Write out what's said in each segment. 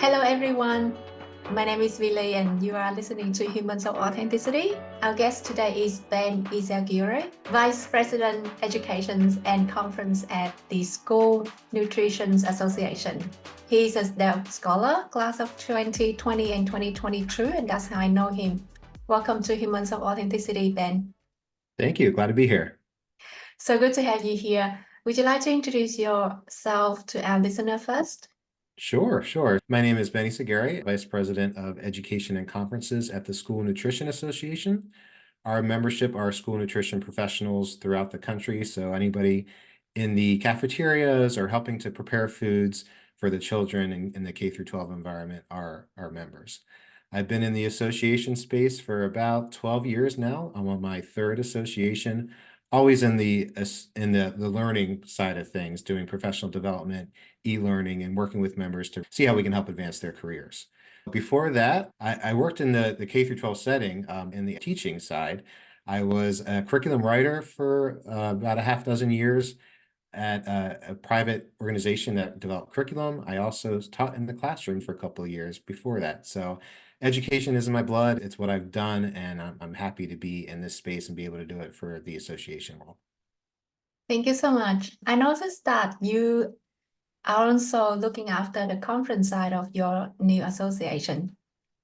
Hello, everyone. My name is Vili, and you are listening to Humans of Authenticity. Our guest today is Ben Yzaguirre, Vice President, Education and Conference at the School Nutrition Association. He's a Delft Scholar, class of 2020 and 2022, and that's how I know him. Welcome to Humans of Authenticity, Ben. Thank you. Glad to be here. So good to have you here. Would you like to introduce yourself to our listener first? Sure. My name is Ben Yzaguirre, Vice President of Education and Conferences at the School Nutrition Association. Our membership are school nutrition professionals throughout the country, so anybody in the cafeterias or helping to prepare foods for the children in the K through 12 environment are our members. I've been in the association space for about 12 years now. I'm on my third association, always in the learning side of things, doing professional development, e-learning, and working with members to see how we can help advance their careers. Before that, I worked in the K through 12 setting in the teaching side. I was a curriculum writer for about a half dozen years at a private organization that developed curriculum. I also taught in the classroom for a couple of years before that. So education is in my blood. It's what I've done, and I'm happy to be in this space and be able to do it for the association role. Thank you so much. I noticed that you are also looking after the conference side of your new association.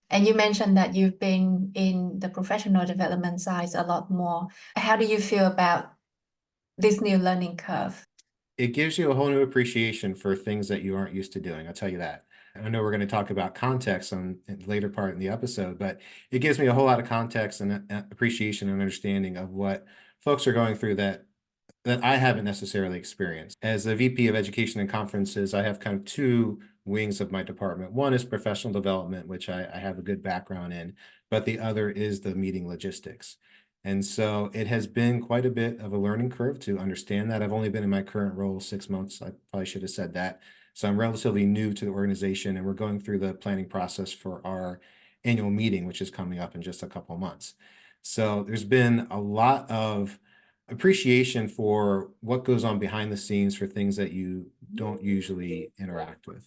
And you mentioned that you've been in the professional development side a lot more. How do you feel about this new learning curve? It gives you a whole new appreciation for things that you aren't used to doing. I'll tell you that. I know we're going to talk about context in the later part in the episode, but it gives me a whole lot of context and appreciation and understanding of what folks are going through that I haven't necessarily experienced. As the VP of Education and Conferences, I have kind of two wings of my department. One is professional development, which I have a good background in, but the other is the meeting logistics. And so it has been quite a bit of a learning curve to understand that. I've only been in my current role 6 months. I probably should have said that. So I'm relatively new to the organization, and we're going through the planning process for our annual meeting, which is coming up in just a couple of months. So there's been a lot of appreciation for what goes on behind the scenes for things that you don't usually interact with.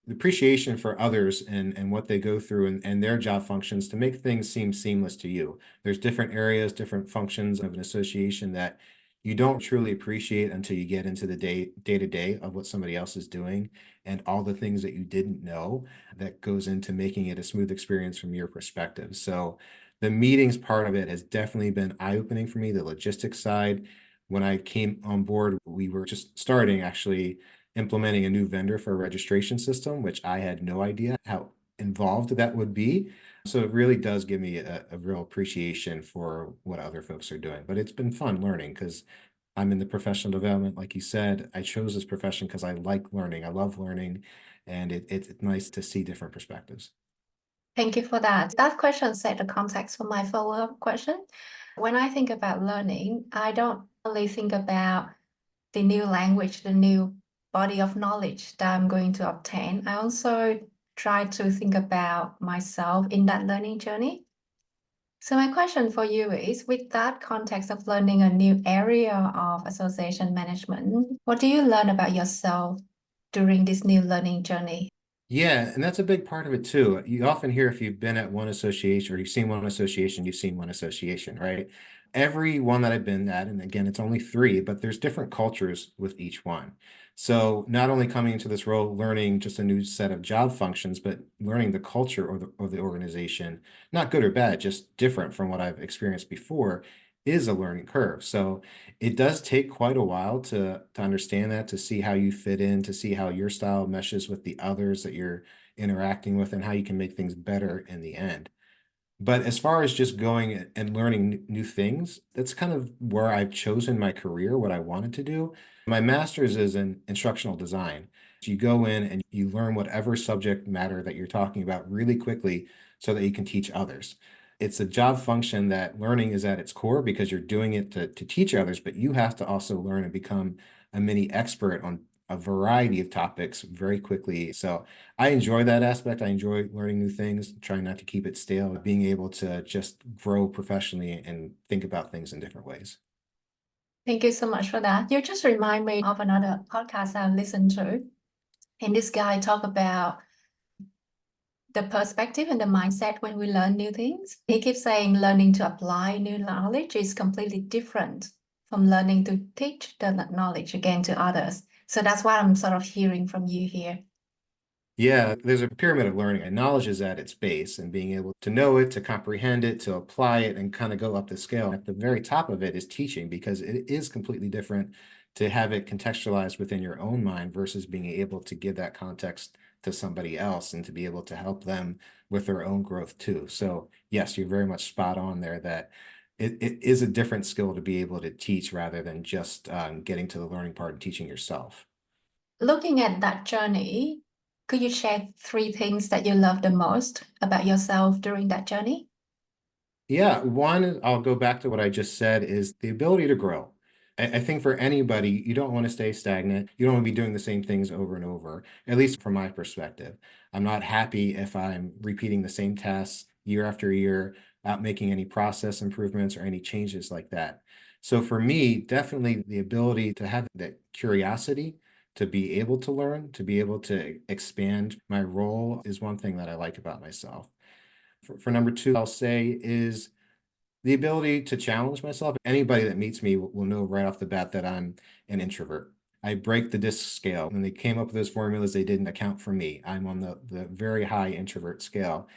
The appreciation for others and what they go through and their job functions to make things seem seamless to you. There's different areas, different functions of an association that you don't truly appreciate until you get into the day-to-day of what somebody else is doing and all the things that you didn't know that goes into making it a smooth experience from your perspective. So the meetings part of it has definitely been eye-opening for me. The logistics side, when I came on board, we were just starting actually implementing a new vendor for a registration system, which I had no idea how involved that would be. So it really does give me a real appreciation for what other folks are doing. But it's been fun learning because I'm in the professional development. Like you said, I chose this profession because I like learning. I love learning, and it's nice to see different perspectives. Thank you for that. That question set the context for my follow-up question. When I think about learning, I don't only think about the new language, the new body of knowledge that I'm going to obtain. I also try to think about myself in that learning journey. So my question for you is, with that context of learning a new area of association management, what do you learn about yourself during this new learning journey? Yeah, and that's a big part of it too. You often hear if you've been at one association or you've seen one association, you've seen one association, right? Every one that I've been at, and again, it's only three, but there's different cultures with each one. So not only coming into this role, learning just a new set of job functions, but learning the culture of the organization, not good or bad, just different from what I've experienced before, is a learning curve. So it does take quite a while to understand that, to see how you fit in, to see how your style meshes with the others that you're interacting with, and how you can make things better in the end. But as far as just going and learning new things, that's kind of where I've chosen my career, what I wanted to do. My master's is in instructional design. So you go in and you learn whatever subject matter that you're talking about really quickly so that you can teach others. It's a job function that learning is at its core because you're doing it to teach others, but you have to also learn and become a mini expert on a variety of topics very quickly. So I enjoy that aspect. I enjoy learning new things, trying not to keep it stale, being able to just grow professionally and think about things in different ways. Thank you so much for that. You just remind me of another podcast I listened to. And this guy talked about the perspective and the mindset when we learn new things. He keeps saying learning to apply new knowledge is completely different from learning to teach the knowledge again to others. So that's what I'm sort of hearing from you here. Yeah, there's a pyramid of learning, and knowledge is at its base, and being able to know it, to comprehend it, to apply it, and kind of go up the scale. At the very top of it is teaching, because it is completely different to have it contextualized within your own mind versus being able to give that context to somebody else and to be able to help them with their own growth too. So yes, you're very much spot on there that it is a different skill to be able to teach rather than just getting to the learning part and teaching yourself. Looking at that journey, could you share 3 things that you love the most about yourself during that journey? Yeah, one, I'll go back to what I just said, is the ability to grow. I think for anybody, you don't want to stay stagnant. You don't want to be doing the same things over and over, at least from my perspective. I'm not happy if I'm repeating the same tasks year after year without making any process improvements or any changes like that. So for me, definitely the ability to have that curiosity, to be able to learn, to be able to expand my role is one thing that I like about myself. For number two, I'll say is the ability to challenge myself. Anybody that meets me will know right off the bat that I'm an introvert. I break the DISC scale. When they came up with those formulas, they didn't account for me. I'm on the very high introvert scale.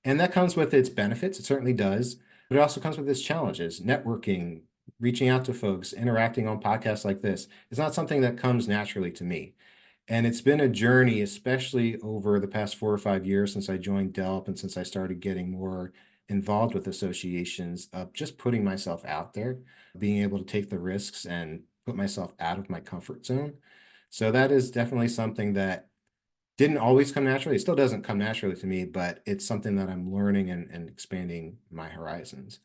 And that comes with its benefits. It certainly does. But it also comes with its challenges. Networking, reaching out to folks, interacting on podcasts like this is not something that comes naturally to me. And it's been a journey, especially over the past 4 or 5 years since I joined DELP and since I started getting more involved with associations, of just putting myself out there, being able to take the risks and put myself out of my comfort zone. So that is definitely something that didn't always come naturally. It still doesn't come naturally to me, but it's something that I'm learning and expanding my horizons.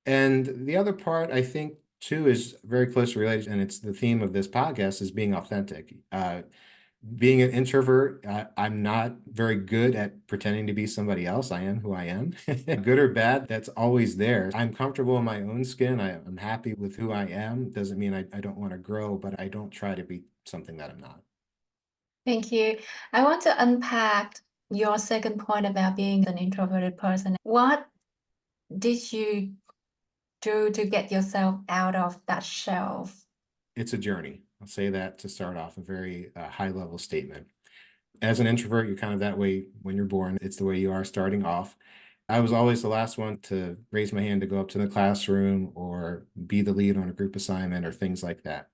And the other part, I think, too, is very closely related, and it's the theme of this podcast, is being authentic. Being an introvert, I'm not very good at pretending to be somebody else. I am who I am. Good or bad, that's always there. I'm comfortable in my own skin. I'm happy with who I am. Doesn't mean I don't want to grow, but I don't try to be something that I'm not. Thank you. I want to unpack your second point about being an introverted person. What did you do to get yourself out of that shell? It's a journey. I'll say that to start off, a very high level statement. As an introvert, you're kind of that way when you're born. It's the way you are starting off. I was always the last one to raise my hand to go up to the classroom or be the lead on a group assignment or things like that.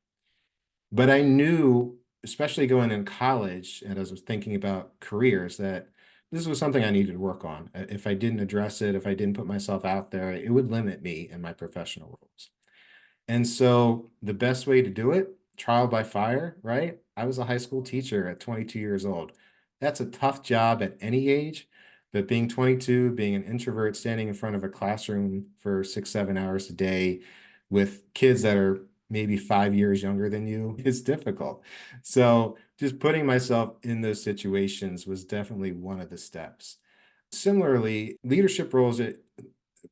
But I knew, especially going in college and as I was thinking about careers, that this was something I needed to work on. If I didn't address it, if I didn't put myself out there, it would limit me in my professional roles. And so the best way to do it, trial by fire, right? I was a high school teacher at 22 years old. That's a tough job at any age, but being 22, being an introvert, standing in front of a classroom for 6, 7 hours a day with kids that are maybe 5 years younger than you is difficult. So just putting myself in those situations was definitely one of the steps. Similarly, leadership roles,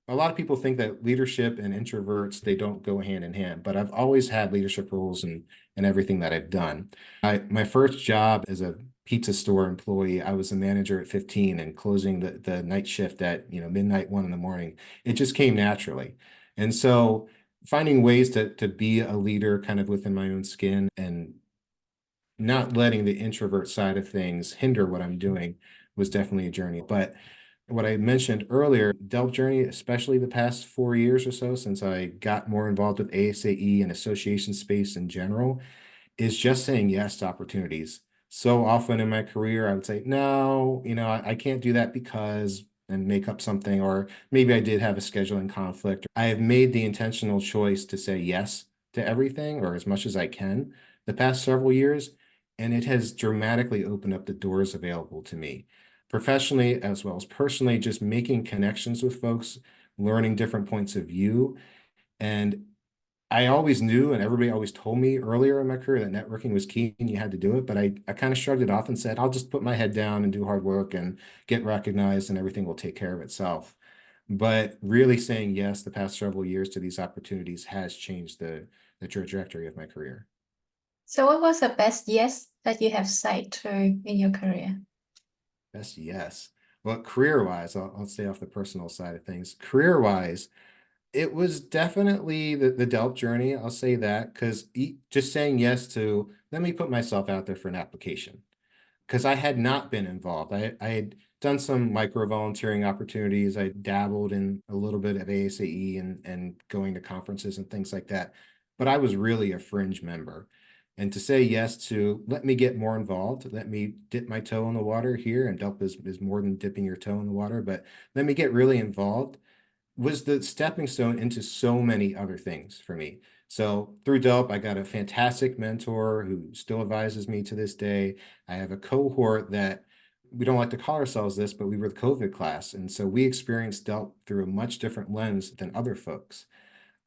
a lot of people think that leadership and introverts, they don't go hand in hand, but I've always had leadership roles in everything that I've done. My first job as a pizza store employee, I was a manager at 15 and closing the night shift at midnight, 1 in the morning. It just came naturally. And so finding ways to be a leader kind of within my own skin and not letting the introvert side of things hinder what I'm doing was definitely a journey. But what I mentioned earlier, Delp journey, especially the past 4 years or so since I got more involved with ASAE and association space in general, is just saying yes to opportunities. So often in my career, I would say, no, I can't do that because, and make up something, or maybe I did have a scheduling conflict. I have made the intentional choice to say yes to everything, or as much as I can, the past several years, and it has dramatically opened up the doors available to me professionally as well as personally, just making connections with folks, learning different points of view. And I always knew, and everybody always told me earlier in my career, that networking was key and you had to do it. But I kind of shrugged it off and said, I'll just put my head down and do hard work and get recognized and everything will take care of itself. But really saying yes the past several years to these opportunities has changed the trajectory of my career. So what was the best yes that you have said to in your career? Yes, yes. Well, career-wise, I'll stay off the personal side of things. Career-wise, it was definitely the Delp journey, I'll say that, 'cause just saying yes to, "Let me put myself out there for an application." 'Cause I had not been involved. I had done some micro volunteering opportunities. I dabbled in a little bit of ASAE and going to conferences and things like that, but I was really a fringe member. And to say yes to, "Let me get more involved, let me dip my toe in the water here," and Delp is more than dipping your toe in the water, but let me get really involved, was the stepping stone into so many other things for me. So through Delp, I got a fantastic mentor who still advises me to this day. I have a cohort that we don't like to call ourselves this, but we were the COVID class. And so we experienced Delp through a much different lens than other folks.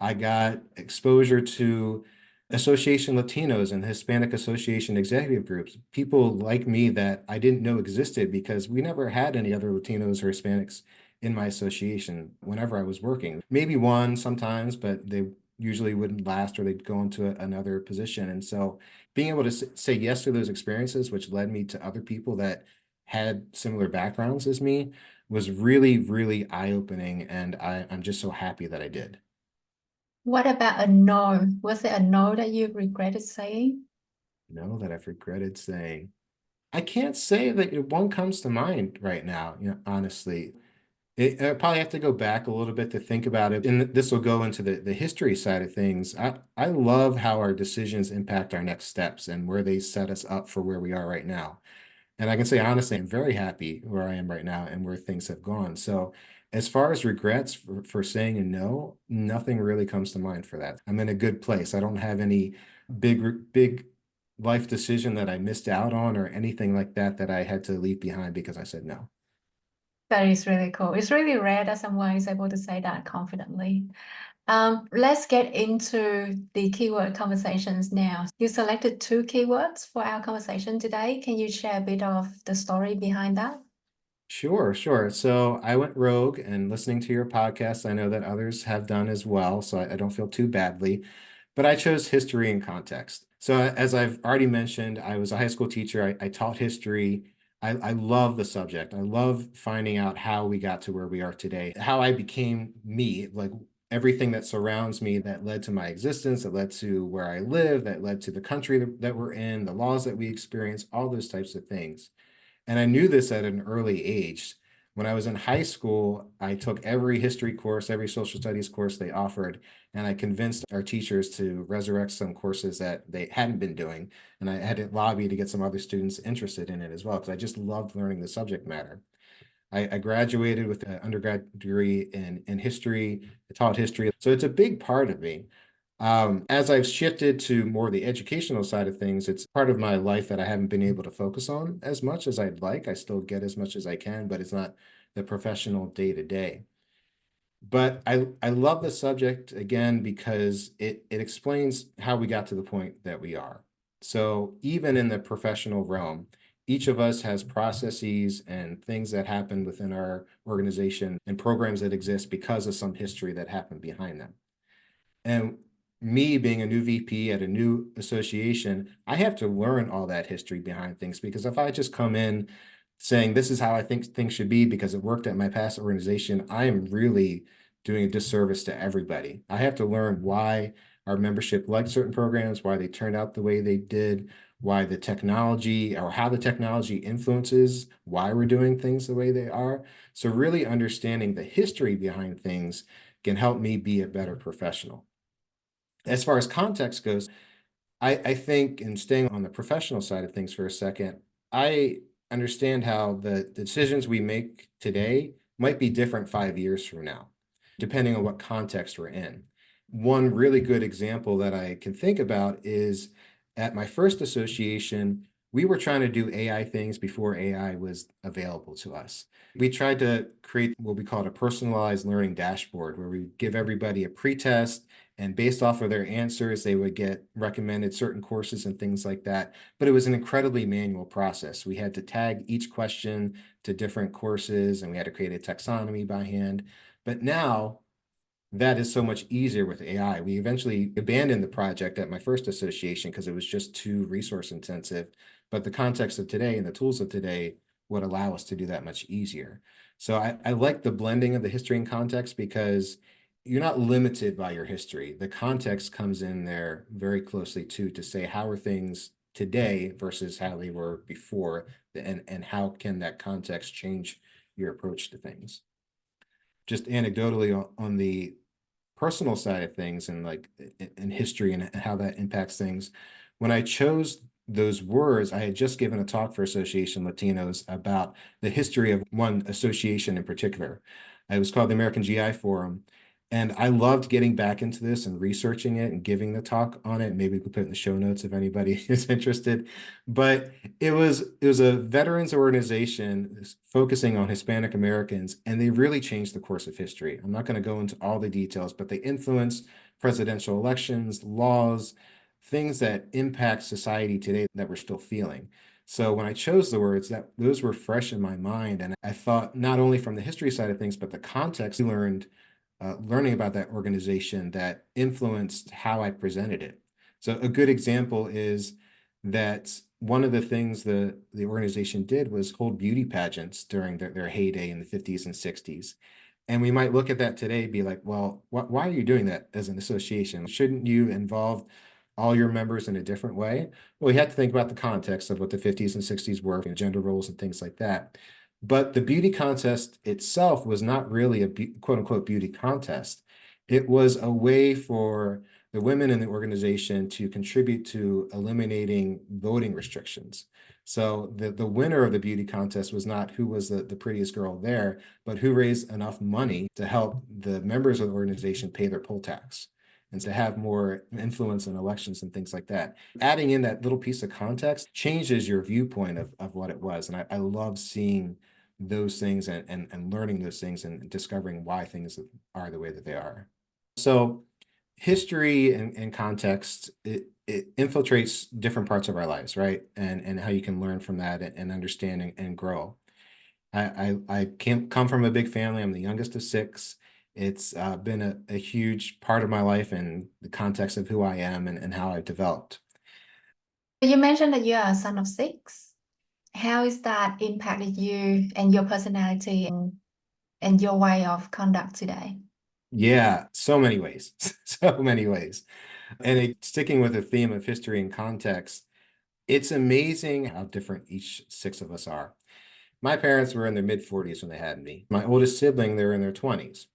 I got exposure to Association Latinos and Hispanic Association executive groups, people like me that I didn't know existed because we never had any other Latinos or Hispanics in my association whenever I was working. Maybe one sometimes, but they usually wouldn't last or they'd go into another position. And so being able to say yes to those experiences, which led me to other people that had similar backgrounds as me, was really, really eye-opening. And I'm just so happy that I did. What about a no? Was it a no that you regretted saying? No, that I've regretted saying. I can't say that one comes to mind right now, honestly. I probably have to go back a little bit to think about it, and this will go into the history side of things. I love how our decisions impact our next steps and where they set us up for where we are right now. And I can say honestly, I'm very happy where I am right now and where things have gone. So as far as regrets for saying a no, nothing really comes to mind for that. I'm in a good place. I don't have any big life decision that I missed out on or anything like that that I had to leave behind because I said no. That is really cool. It's really rare that someone is able to say that confidently. Let's get into the keyword conversations now. You selected two keywords for our conversation today. Can you share a bit of the story behind that? Sure, sure. So I went rogue and listening to your podcast. I know that others have done as well, so I don't feel too badly. But I chose history and context. So as I've already mentioned, I was a high school teacher. I taught history. I love the subject. I love finding out how we got to where we are today, how I became me, like everything that surrounds me that led to my existence, that led to where I live, that led to the country that we're in, the laws that we experience, all those types of things. And I knew this at an early age. When I was in high school, I took every history course, every social studies course they offered, and I convinced our teachers to resurrect some courses that they hadn't been doing. And I had to lobby to get some other students interested in it as well, because I just loved learning the subject matter. I graduated with an undergrad degree in history. I taught history. So it's a big part of me. As I've shifted to more the educational side of things, it's part of my life that I haven't been able to focus on as much as I'd like. I still get as much as I can, but it's not the professional day to day. But I love the subject again because it explains how we got to the point that we are. So even in the professional realm, each of us has processes and things that happen within our organization and programs that exist because of some history that happened behind them. And me being a new VP at a new association, I have to learn all that history behind things because if I just come in saying this is how I think things should be because it worked at my past organization, I am really doing a disservice to everybody. I have to learn why our membership liked certain programs, why they turned out the way they did, why the technology or how the technology influences why we're doing things the way they are. So really understanding the history behind things can help me be a better professional. As far as context goes, I think, and staying on the professional side of things for a second, I understand how the decisions we make today might be different 5 years from now, depending on what context we're in. One really good example that I can think about is at my first association, we were trying to do AI things before AI was available to us. We tried to create what we called a personalized learning dashboard where we give everybody a pretest and based off of their answers, they would get recommended certain courses and things like that. But it was an incredibly manual process. We had to tag each question to different courses and we had to create a taxonomy by hand. But now that is so much easier with AI. We eventually abandoned the project at my first association because it was just too resource intensive. But the context of today and the tools of today would allow us to do that much easier. So I like the blending of the history and context because you're not limited by your history. The context comes in there very closely too to say how are things today versus how they were before, and how can that context change your approach to things. Just anecdotally on the personal side of things and like in history and how that impacts things. When I chose those words, I had just given a talk for Association Latinos about the history of one association in particular. It was called the American GI Forum. And I loved getting back into this and researching it and giving the talk on it. Maybe we could put it in the show notes if anybody is interested. But it was a veterans organization focusing on Hispanic Americans, and they really changed the course of history. I'm not going to go into all the details, but they influenced presidential elections, laws, things that impact society today that we're still feeling. So when I chose the words, that those were fresh in my mind, and I thought not only from the history side of things, but the context we learned learning about that organization that influenced how I presented it. So a good example is that one of the things the organization did was hold beauty pageants during their heyday in the 50s and 60s. And we might look at that today, be like, well, why are you doing that as an association? Shouldn't you involve all your members in a different way? Well, you have to think about the context of what the 50s and 60s were, gender roles and things like that. But the beauty contest itself was not really a quote unquote beauty contest. It was a way for the women in the organization to contribute to eliminating voting restrictions. So the winner of the beauty contest was not who was the prettiest girl there, but who raised enough money to help the members of the organization pay their poll tax and to have more influence in elections and things like that. Adding in that little piece of context changes your viewpoint of what it was. And I love seeing those things and learning those things and discovering why things are the way that they are. So history and context, it infiltrates different parts of our lives, right? And how you can learn from that and understand and grow. I can't come from a big family. I'm the youngest of six. It's been a huge part of my life and the context of who I am and how I've developed. You mentioned that you are a son of six. How is that impacted you and your personality and your way of conduct today? Yeah, so many ways, so many ways. And sticking with the theme of history and context, it's amazing how different each six of us are. My parents were in their mid 40s when they had me. My oldest sibling, they were in their 20s.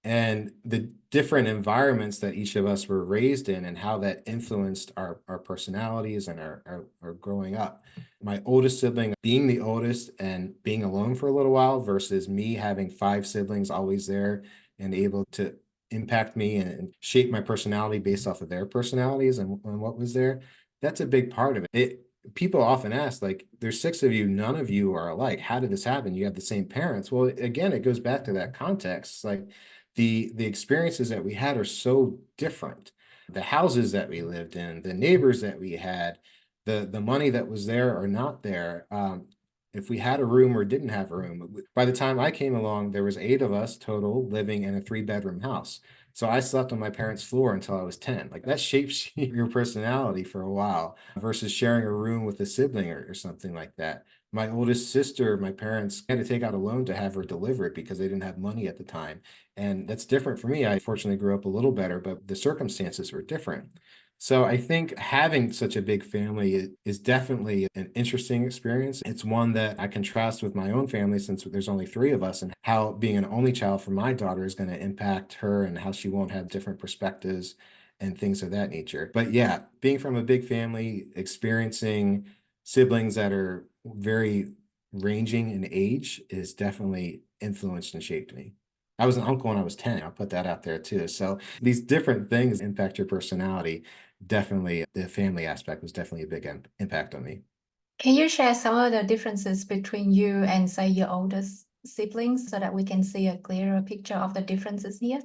And the different environments that each of us were raised in and how that influenced our personalities and our growing up. My oldest sibling being the oldest and being alone for a little while versus me having five siblings always there and able to impact me and shape my personality based off of their personalities and what was there. That's a big part of it. People often ask, like, there's six of you, none of you are alike. How did this happen? You have the same parents. Well, again, it goes back to that context. Like the experiences that we had are so different. The houses that we lived in, the neighbors that we had, the money that was there or not there. If we had a room or didn't have a room. By the time I came along, there was 8 of us total living in a 3-bedroom house. So I slept on my parents' floor until I was 10. Like that shapes your personality for a while versus sharing a room with a sibling or something like that. My oldest sister, my parents had to take out a loan to have her delivered because they didn't have money at the time. And that's different for me. I fortunately grew up a little better, but the circumstances were different. So I think having such a big family is definitely an interesting experience. It's one that I contrast with my own family since there's only 3 of us and how being an only child for my daughter is going to impact her and how she won't have different perspectives and things of that nature. But yeah, being from a big family, experiencing siblings that are very ranging in age is definitely influenced and shaped me. I was an uncle when I was 10. I'll put that out there too. So these different things impact your personality. Definitely, the family aspect was definitely a big impact on me. Can you share some of the differences between you and, say, your oldest siblings so that we can see a clearer picture of the differences here?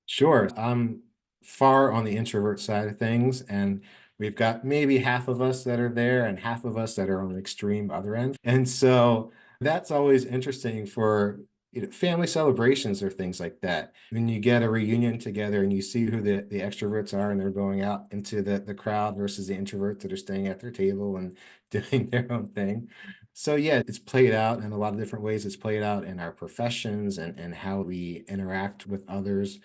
Sure. I'm far on the introvert side of things, and we've got maybe half of us that are there and half of us that are on the extreme other end. And so that's always interesting for family celebrations or things like that. When you get a reunion together and you see who the extroverts are and they're going out into the crowd versus the introverts that are staying at their table and doing their own thing. So yeah, it's played out in a lot of different ways. It's played out in our professions and how we interact with others.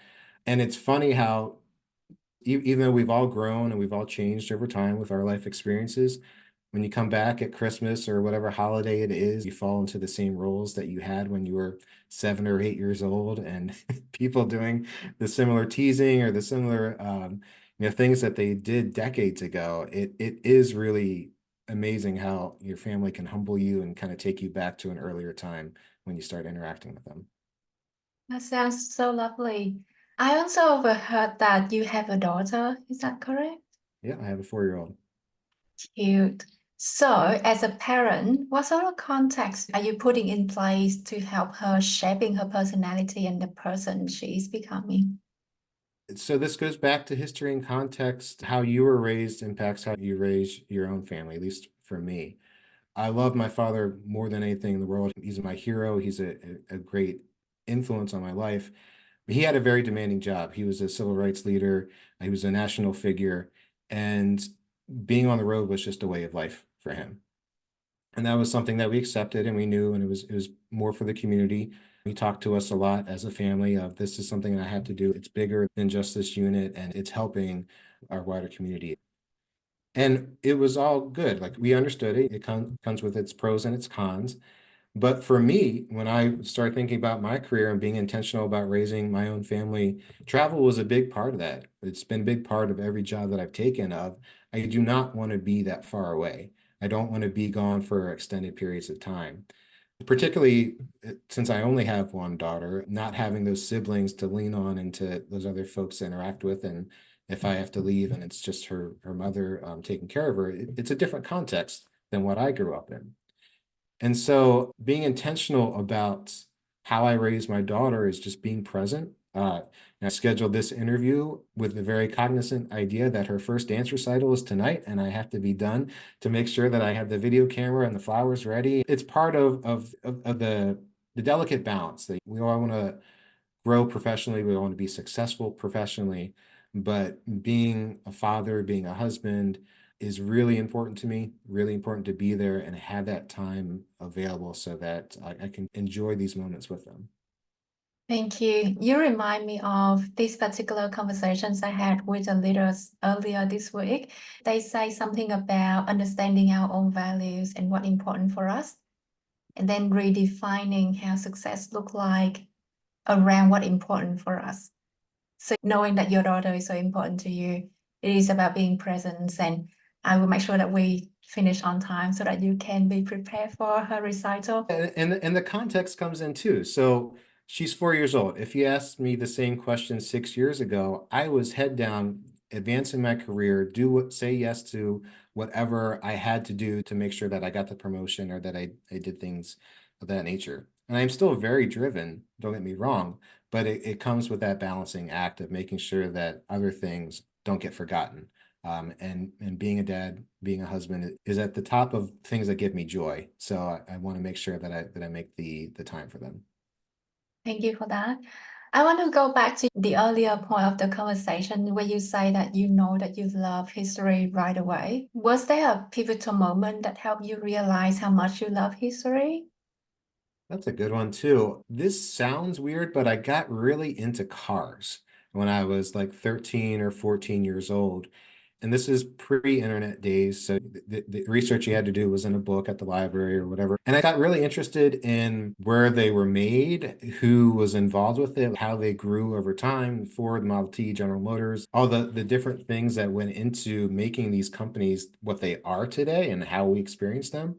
And it's funny how even though we've all grown and we've all changed over time with our life experiences, when you come back at Christmas or whatever holiday it is, you fall into the same roles that you had when you were 7 or 8 years old, and people doing the similar teasing or the similar things that they did decades ago. It is really amazing how your family can humble you and kind of take you back to an earlier time when you start interacting with them. That sounds so lovely. I also overheard that you have a daughter. Is that correct? Yeah, I have a 4-year-old. Cute. So, as a parent, what sort of context are you putting in place to help her shaping her personality and the person she is becoming? So this goes back to history and context. How you were raised impacts how you raise your own family, at least for me. I love my father more than anything in the world. He's my hero. He's a great influence on my life. But he had a very demanding job. He was a civil rights leader. He was a national figure, and being on the road was just a way of life for him. And that was something that we accepted and we knew, and it was more for the community. He talked to us a lot as a family of this is something I have to do. It's bigger than just this unit, and it's helping our wider community. And it was all good. Like we understood it. It comes with its pros and its cons. But for me, when I started thinking about my career and being intentional about raising my own family, travel was a big part of that. It's been a big part of every job that I've taken of I do not want to be that far away. I don't want to be gone for extended periods of time. Particularly since I only have one daughter, not having those siblings to lean on and to those other folks to interact with. And if I have to leave and it's just her mother taking care of her, it's a different context than what I grew up in. And so being intentional about how I raise my daughter is just being present. And I scheduled this interview with the very cognizant idea that her first dance recital is tonight, and I have to be done to make sure that I have the video camera and the flowers ready. It's part of the delicate balance that we all want to grow professionally, we want to be successful professionally, but being a father, being a husband is really important to me, really important to be there and have that time available so that I can enjoy these moments with them. Thank you. You remind me of these particular conversations I had with the leaders earlier this week. They say something about understanding our own values and what important for us, and then redefining how success look like around what important for us. So knowing that your daughter is so important to you, it is about being present, and I will make sure that we finish on time so that you can be prepared for her recital. And the context comes in too. So she's 4 years old. If you asked me the same question 6 years ago, I was head down, advancing my career, say yes to whatever I had to do to make sure that I got the promotion or that I did things of that nature. And I'm still very driven, don't get me wrong, but it comes with that balancing act of making sure that other things don't get forgotten. And being a dad, being a husband is at the top of things that give me joy. So I want to make sure that I make the time for them. Thank you for that. I want to go back to the earlier point of the conversation where you say that you know that you love history right away. Was there a pivotal moment that helped you realize how much you love history? That's a good one too. This sounds weird, but I got really into cars when I was like 13 or 14 years old. And this is pre-internet days. So the research you had to do was in a book at the library or whatever. And I got really interested in where they were made, who was involved with it, how they grew over time, Ford, Model T, General Motors, all the different things that went into making these companies what they are today and how we experience them.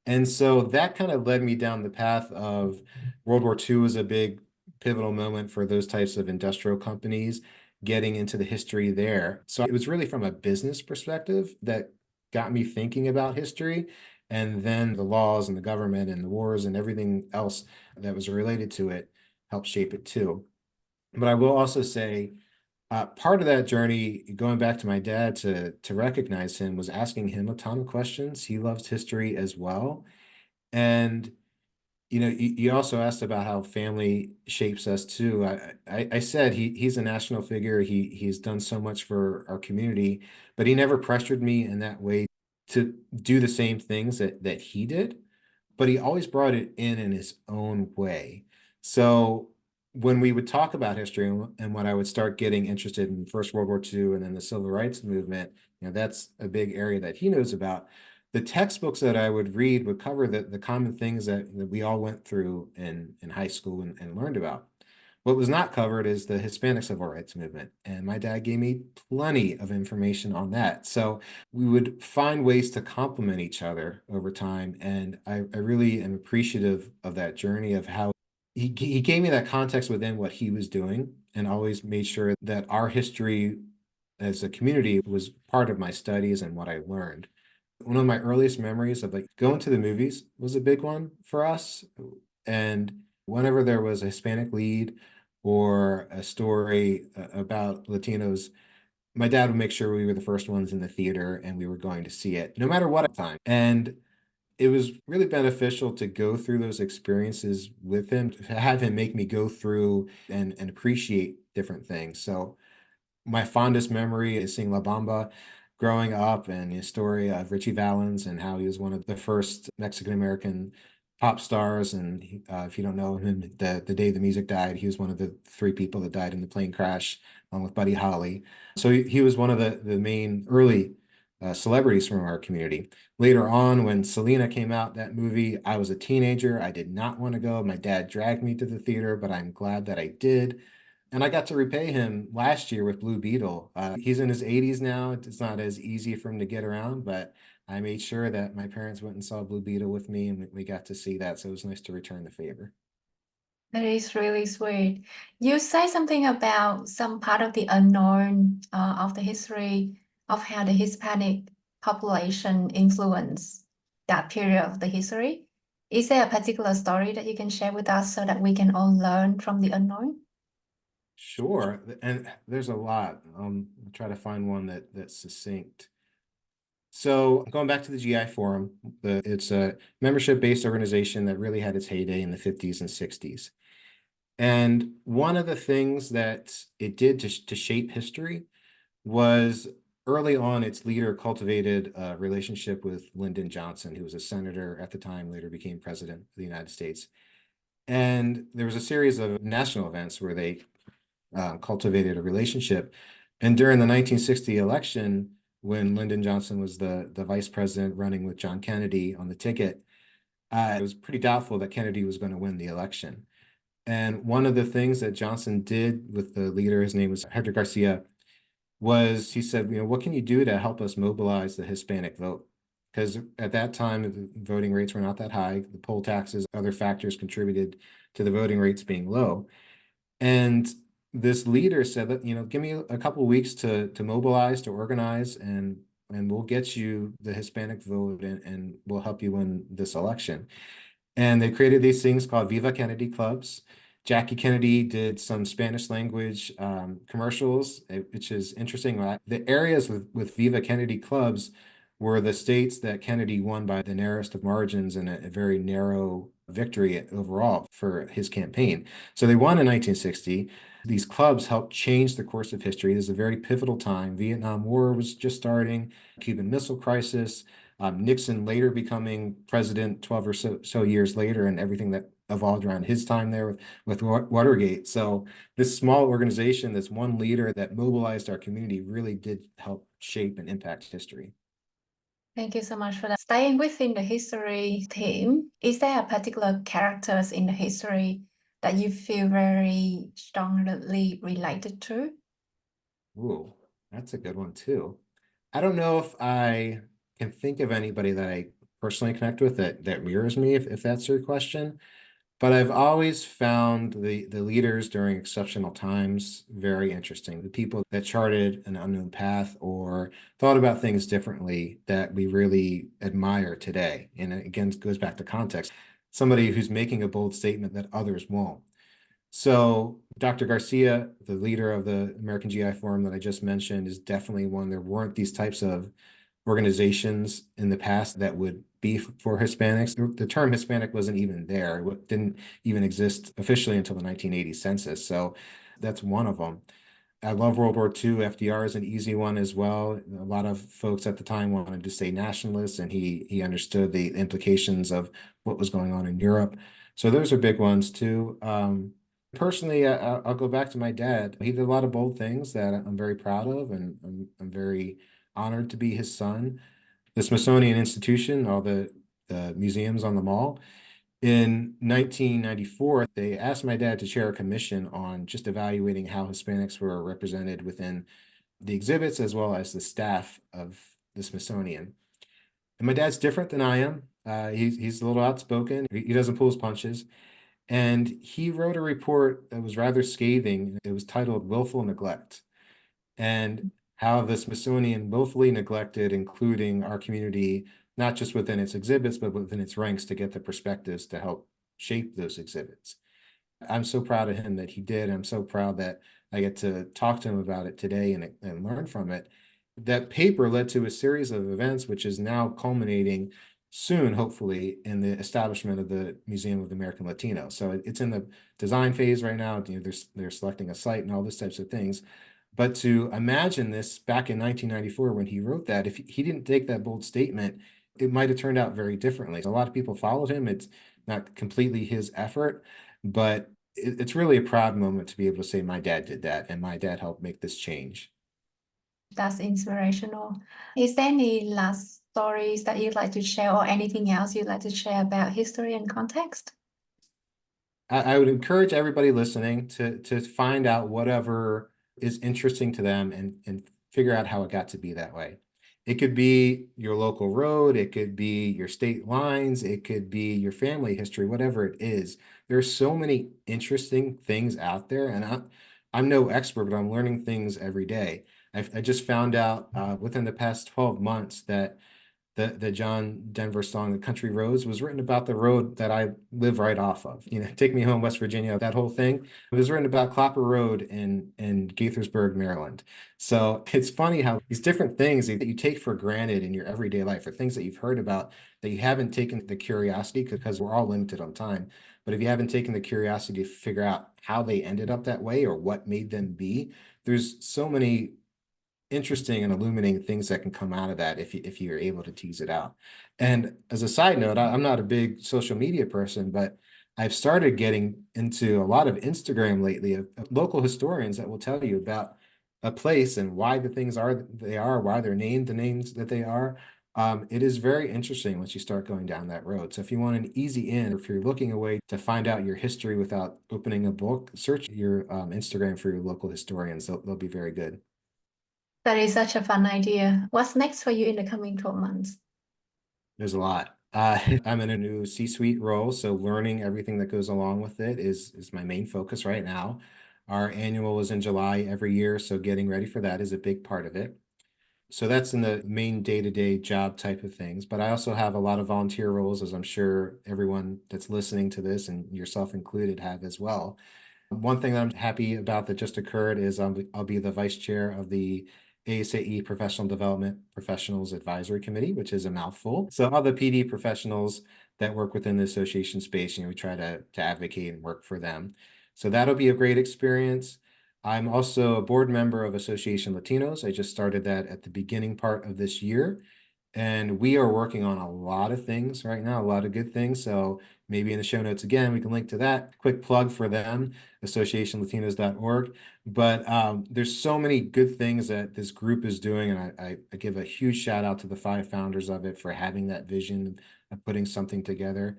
And so that kind of led me down the path of World War II was a big pivotal moment for those types of industrial companies getting into the history there. So it was really from a business perspective that got me thinking about history. And then the laws and the government and the wars and everything else that was related to it helped shape it too. But I will also say, part of that journey, going back to my dad to recognize him, was asking him a ton of questions. He loves history as well. And you also asked about how family shapes us too. I said he's a national figure. He's done so much for our community, but he never pressured me in that way to do the same things that he did. but he always brought it in his own way. So when we would talk about history and when I would start getting interested in First World War II and then the Civil Rights Movement, that's a big area that he knows about. The textbooks that I would read would cover the common things that we all went through in high school and learned about. What was not covered is the Hispanic Civil Rights Movement. And my dad gave me plenty of information on that. So we would find ways to complement each other over time. And I really am appreciative of that journey of how he gave me that context within what he was doing and always made sure that our history as a community was part of my studies and what I learned. One of my earliest memories of like going to the movies was a big one for us. And whenever there was a Hispanic lead or a story about Latinos, my dad would make sure we were the first ones in the theater and we were going to see it, no matter what time. And it was really beneficial to go through those experiences with him, to have him make me go through and appreciate different things. So my fondest memory is seeing La Bamba growing up and the story of Richie Valens and how he was one of the first Mexican-American pop stars. And if you don't know him, the day the music died, he was one of the three people that died in the plane crash along with Buddy Holly. So he was one of the main early celebrities from our community. Later on, when Selena came out, that movie, I was a teenager. I did not want to go. My dad dragged me to the theater, but I'm glad that I did. And I got to repay him last year with Blue Beetle. He's in his 80s now. It's not as easy for him to get around, but I made sure that my parents went and saw Blue Beetle with me and we got to see that. So it was nice to return the favor. That is really sweet. You say something about some part of the unknown of the history of how the Hispanic population influenced that period of the history. Is there a particular story that you can share with us so that we can all learn from the unknown? Sure. And there's a lot. I'll try to find one that's succinct. So going back to the GI Forum, it's a membership-based organization that really had its heyday in the 50s and 60s. And one of the things that it did to shape history was early on, its leader cultivated a relationship with Lyndon Johnson, who was a senator at the time, later became president of the United States. And there was a series of national events where they cultivated a relationship. And during the 1960 election, when Lyndon Johnson was the vice president running with John Kennedy on the ticket, it was pretty doubtful that Kennedy was going to win the election. And one of the things that Johnson did with the leader, his name was Hector Garcia, was he said, what can you do to help us mobilize the Hispanic vote? Because at that time, the voting rates were not that high. The poll taxes, other factors contributed to the voting rates being low. And this leader said that, give me a couple of weeks to mobilize, to organize, and we'll get you the Hispanic vote and we'll help you win this election. And they created these things called Viva Kennedy clubs. Jackie Kennedy did some Spanish language commercials, which is interesting. The areas with Viva Kennedy clubs were the states that Kennedy won by the narrowest of margins and a very narrow victory overall for his campaign. So they won in 1960. These clubs helped change the course of history. This is a very pivotal time. Vietnam War was just starting, Cuban Missile Crisis, Nixon later becoming president 12 or so years later, and everything that evolved around his time there with Watergate. So this small organization, this one leader that mobilized our community really did help shape and impact history. Thank you so much for that. Staying within the history theme, is there a particular characters in the history that you feel very strongly related to? Ooh, that's a good one too. I don't know if I can think of anybody that I personally connect with that mirrors me, if that's your question. But I've always found the leaders during exceptional times very interesting. The people that charted an unknown path or thought about things differently that we really admire today. And again, it goes back to context. Somebody who's making a bold statement that others won't. So Dr. Garcia, the leader of the American GI Forum that I just mentioned, is definitely one. There weren't these types of organizations in the past that would be for Hispanics. The term Hispanic wasn't even there. It didn't even exist officially until the 1980 census. So that's one of them. I love World War II. FDR is an easy one as well. A lot of folks at the time wanted to say nationalists, and he understood the implications of what was going on in Europe. So those are big ones too. Personally, I'll go back to my dad. He did a lot of bold things that I'm very proud of, and I'm very honored to be his son. The Smithsonian Institution, all the museums on the mall. In 1994, they asked my dad to chair a commission on just evaluating how Hispanics were represented within the exhibits as well as the staff of the Smithsonian. And my dad's different than I am. He's a little outspoken. He doesn't pull his punches. And he wrote a report that was rather scathing. It was titled Willful Neglect, and how the Smithsonian willfully neglected including our community, not just within its exhibits, but within its ranks to get the perspectives to help shape those exhibits. I'm so proud of him that he did. I'm so proud that I get to talk to him about it today and learn from it. That paper led to a series of events, which is now culminating soon, hopefully, in the establishment of the Museum of the American Latino. So it's in the design phase right now. You know, they're selecting a site and all those types of things. But to imagine this back in 1994 when he wrote that, if he didn't take that bold statement, it might have turned out very differently. A lot of people followed him. It's not completely his effort, but it's really a proud moment to be able to say my dad did that and my dad helped make this change. That's inspirational. Is there any last stories that you'd like to share or anything else you'd like to share about history and context? I would encourage everybody listening to find out whatever is interesting to them and figure out how it got to be that way. It could be your local road, it could be your state lines, it could be your family history, whatever it is. There's so many interesting things out there, and I'm no expert, but I'm learning things every day. I just found out within the past 12 months that the John Denver song, The Country Roads, was written about the road that I live right off of. You know, Take Me Home, West Virginia, that whole thing. It was written about Clapper Road in Gaithersburg, Maryland. So it's funny how these different things that you take for granted in your everyday life, or things that you've heard about that you haven't taken the curiosity, because we're all limited on time. But if you haven't taken the curiosity to figure out how they ended up that way or what made them be, there's so many interesting and illuminating things that can come out of that if you're able to tease it out. And as a side note, I'm not a big social media person, but I've started getting into a lot of Instagram lately of local historians that will tell you about a place and why the things are they are, why they're named the names that they are. It is very interesting once you start going down that road. So if you want an easy in, or if you're looking a way to find out your history without opening a book, search your Instagram for your local historians. They'll be very good. That is such a fun idea. What's next for you in the coming 12 months? There's a lot. I'm in a new C-suite role, so learning everything that goes along with it is my main focus right now. Our annual is in July every year, so getting ready for that is a big part of it. So that's in the main day-to-day job type of things. But I also have a lot of volunteer roles, as I'm sure everyone that's listening to this, and yourself included, have as well. One thing that I'm happy about that just occurred is I'll be the vice chair of the ASAE Professional Development Professionals Advisory Committee, which is a mouthful. So all the PD professionals that work within the association space, you know, we try to advocate and work for them. So that'll be a great experience. I'm also a board member of Association Latinos. I just started that at the beginning part of this year. And we are working on a lot of things right now, a lot of good things. So maybe in the show notes, again, we can link to that. Quick plug for them, associationlatinos.org. But there's so many good things that this group is doing. And I give a huge shout out to the 5 founders of it for having that vision of putting something together.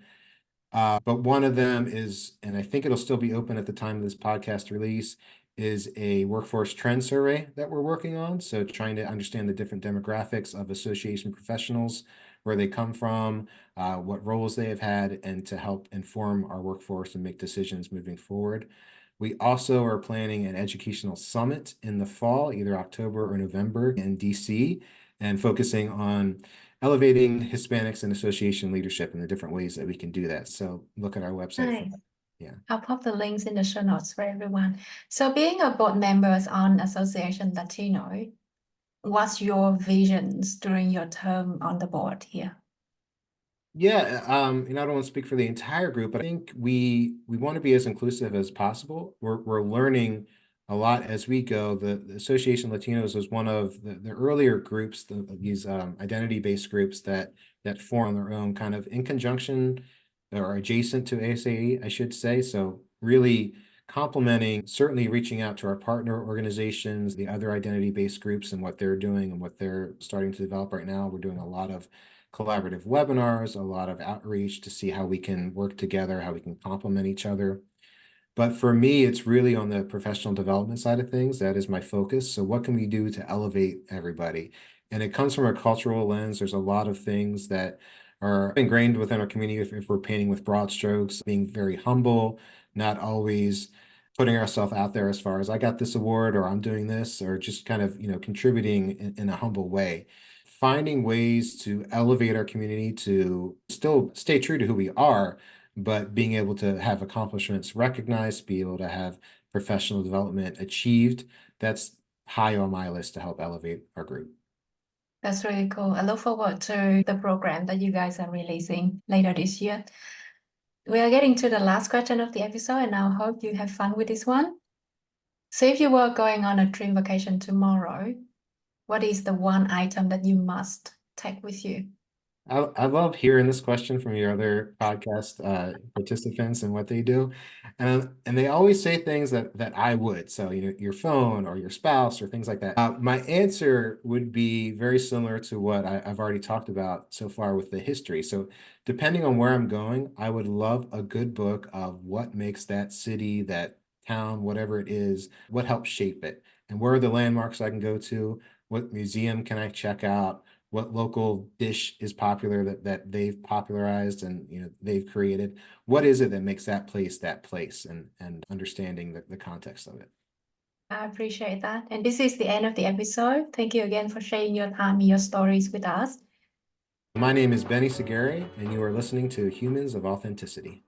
But one of them is, and I think it'll still be open at the time of this podcast release, is a workforce trend survey that we're working on. So trying to understand the different demographics of association professionals, where they come from, what roles they have had, and to help inform our workforce and make decisions moving forward. We also are planning an educational summit in the fall, either October or November in DC, and focusing on elevating Hispanics in association leadership and the different ways that we can do that. So look at our website for Nice. that. Yeah. I'll pop the links in the show notes for everyone. So being a board member on Association Latino, what's your visions during your term on the board here? Yeah, and I don't want to speak for the entire group, but I think we want to be as inclusive as possible. We're learning a lot as we go. The Association Latinos was one of the earlier groups, these identity-based groups that form on their own, kind of in conjunction or adjacent to ASAE, I should say. So really complementing, certainly reaching out to our partner organizations, the other identity-based groups and what they're doing and what they're starting to develop right now. We're doing a lot of collaborative webinars, a lot of outreach to see how we can work together, how we can complement each other. But for me, it's really on the professional development side of things. That is my focus. So what can we do to elevate everybody? And it comes from a cultural lens. There's a lot of things that are ingrained within our community if we're painting with broad strokes, being very humble, not always putting ourselves out there as far as I got this award or I'm doing this, or just kind of, contributing in a humble way. Finding ways to elevate our community to still stay true to who we are, but being able to have accomplishments recognized, be able to have professional development achieved, that's high on my list to help elevate our group. That's really cool. I look forward to the program that you guys are releasing later this year. We are getting to the last question of the episode, and I hope you have fun with this one. So if you were going on a dream vacation tomorrow, what is the one item that you must take with you? I love hearing this question from your other podcast participants and what they do. And they always say things that I would. So, your phone or your spouse or things like that. My answer would be very similar to what I've already talked about so far with the history. So depending on where I'm going, I would love a good book of what makes that city, that town, whatever it is, what helps shape it, and where are the landmarks I can go to, what museum can I check out, what local dish is popular that they've popularized and they've created. What is it that makes that place, and understanding the context of it. I appreciate that. And this is the end of the episode. Thank you again for sharing your time and your stories with us. My name is Ben Yzaguirre, and you are listening to Humans of Authenticity.